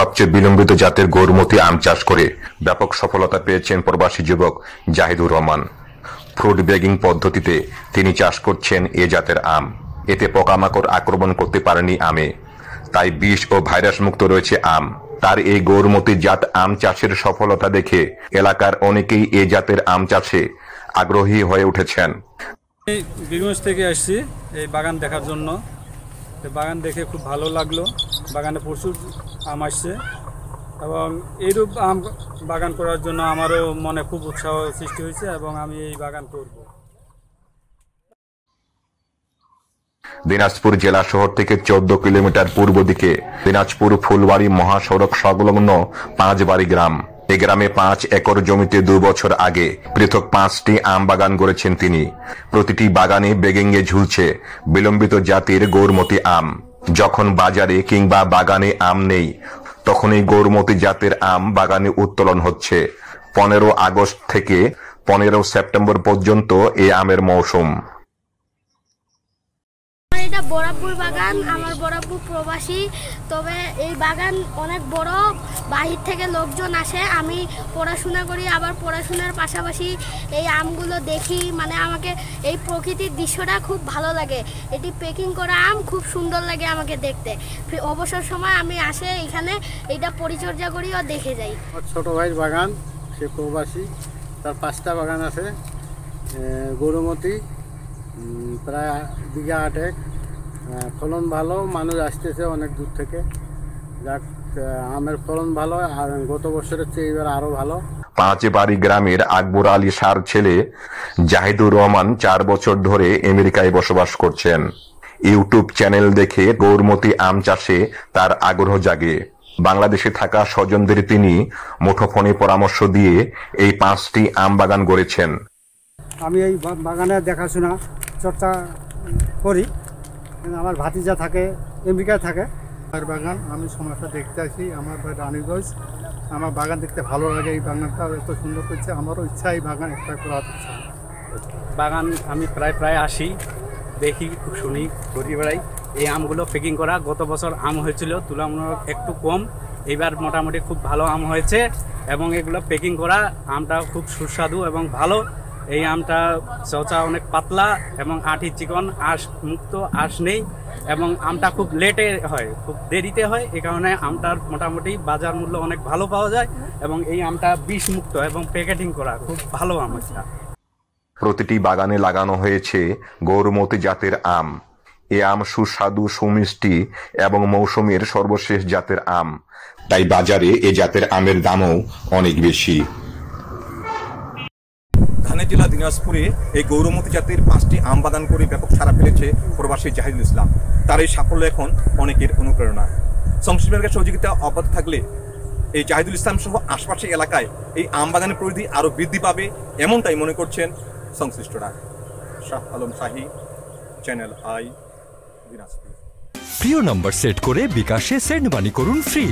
সবচেয়ে বিলম্বিত জাতের গৌরমতি আম চাষ করে ব্যাপক সফলতা পেয়েছেন প্রবাসী যুবক জাহিদুর রহমান। ফ্রুট ব্যাগিং পদ্ধতিতে তিনি চাষ করছেন এ জাতের আম। এতে পোকামাকড় আক্রমণ করতে পারেনি আমে, তাই বিষ ও ভাইরাস মুক্ত রয়েছে আম। তার এই গৌরমতি জাত আম চাষের সফলতা দেখে এলাকার অনেকেই এ জাতের আম চাষে আগ্রহী হয়ে উঠেছেন। বীরগঞ্জ থেকে আসছি এই বাগান দেখার জন্য। বাগান দেখে খুব ভালো লাগলো। বাগানে প্রচুর আম আসছে এবং এইরূপ আম বাগান করার জন্য আমারও মনে খুব উৎসাহ সৃষ্টি হয়েছে এবং আমি এই বাগান করব। দিনাজপুর জেলা শহর থেকে 14 কিলোমিটার পূর্ব দিকে দিনাজপুর ফুলবাড়ি মহাসড়ক সংলগ্ন পাঁচবাড়ি গ্রাম। এই গ্রামে 5 একর জমিতে 2 বছর আগে পৃথক 5টি আম বাগান গড়েছেন তিনি। প্রতিটি বাগানে বেগেঙ্গে ঝুলছে বিলম্বিত জাতের গৌরমতি আম। যখন বাজারে কিংবা বাগানে আম নেই, তখন এই গৌরমতি জাতের আম বাগানে উত্তোলন হচ্ছে। 15 আগস্ট থেকে 15 সেপ্টেম্বর পর্যন্ত এই আমের মৌসুম। এটা বরাবর বাগান, আমার বরাবর প্রবাসী, তবে এই বাগান অনেক বড়, বাহির থেকে লোকজন আসে। আমি পড়াশোনা করি, আবার পড়াশোনার পাশাপাশি এই আমগুলো দেখি, মানে আমাকে এই প্রকৃতির দৃশ্যটা খুব ভালো লাগে। এটি প্যাকিং করা আম খুব সুন্দর লাগে আমাকে দেখতে। অবসর সময় আমি আসে এখানে এটা পরিচর্যা করি ও দেখে যাই। ছোট ভাইয়ের বাগান, সে প্রবাসী, তার 5টা বাগান আছে। গৌরমতি প্রায় বিঘা 8, ফলন ভালো, মানুষ আসতেছে অনেক দূর থেকে। যাক, আমের ফলন ভালো, আর গত বছরের চেয়ে এবার আরো ভালো। পাঁচবাড়ি গ্রামের আকবর আলী শাহর ছেলে জাহিদুর রহমান 4 বছর ধরে আমেরিকায় বসবাস করছেন। ইউটিউব চ্যানেল দেখে গৌরমতি আম চাষে তার আগ্রহ জাগে। বাংলাদেশে থাকা স্বজনদের তিনি মুঠোফোনে পরামর্শ দিয়ে এই 5টি আম বাগান গড়েছেন। আমি এই বাগানে দেখাশোনা চর্চা করি। আমার ভাতিজা থাকে, আমেরিকায় থাকে। আর বাগান আমি সময়টা দেখতে আসি, আমার ভাই রানীগঞ্জ। আমার বাগান দেখতে ভালো লাগে, এই বাগানটা এত সুন্দর করছে, আমারও ইচ্ছা এই বাগান একটা করার ইচ্ছা। বাগান আমি প্রায় আসি, দেখি, খুব শুনি, ঘুরে বেড়াই। এই আমগুলো প্যাকিং করা, গত বছর আম হয়েছিল তুলনামূলক একটু কম, এবার মোটামুটি খুব ভালো আম হয়েছে এবং এগুলো প্যাকিং করা আমটা খুব সুস্বাদু এবং ভালো। এই আমটা চচা অনেক পাতলা এবং আঠি চিকন, আঁশ মুক্ত, আঁশ নেই এবং আমটা খুব লেটে হয়, খুব দেরিতে হয়। এই কারণে আমটার মোটামুটি বাজার মূল্য অনেক ভালো পাওয়া যায় এবং এই আমটা বিষ মুক্ত এবং প্যাকেটিং করা খুব ভালো আম এটা। প্রতিটি বাগানে লাগানো হয়েছে গৌরমতি জাতের আম। এ আম সুস্বাদু, সুমিষ্টি এবং মৌসুমের সর্বশেষ জাতের আম, তাই বাজারে এ জাতের আমের দামও অনেক বেশি। ধানের জেলা দিনাজপুরে এই গৌরমতি জাতের 5টি আম বাগান করে ব্যাপক সাড়া ফেলেছে প্রবাসী জাহিদুল ইসলাম। তার এই সাফল্য এখন অনেকের অনুপ্রেরণা। সংশ্লিষ্ট বিভাগের সহযোগিতা অব্যাহত থাকলে এই জাহিদুল ইসলাম সহ আশপাশের এলাকায় এই আম বাগানের পরিধি আরও বৃদ্ধি পাবে, এমনটাই মনে করছেন সংশ্লিষ্টরা। শাহ আলম শাহী, চ্যানেল আই, দিনাজপুর। প্রিয় নম্বর সেট করে বিকাশে সেন্ড মানি করুন ফ্রি।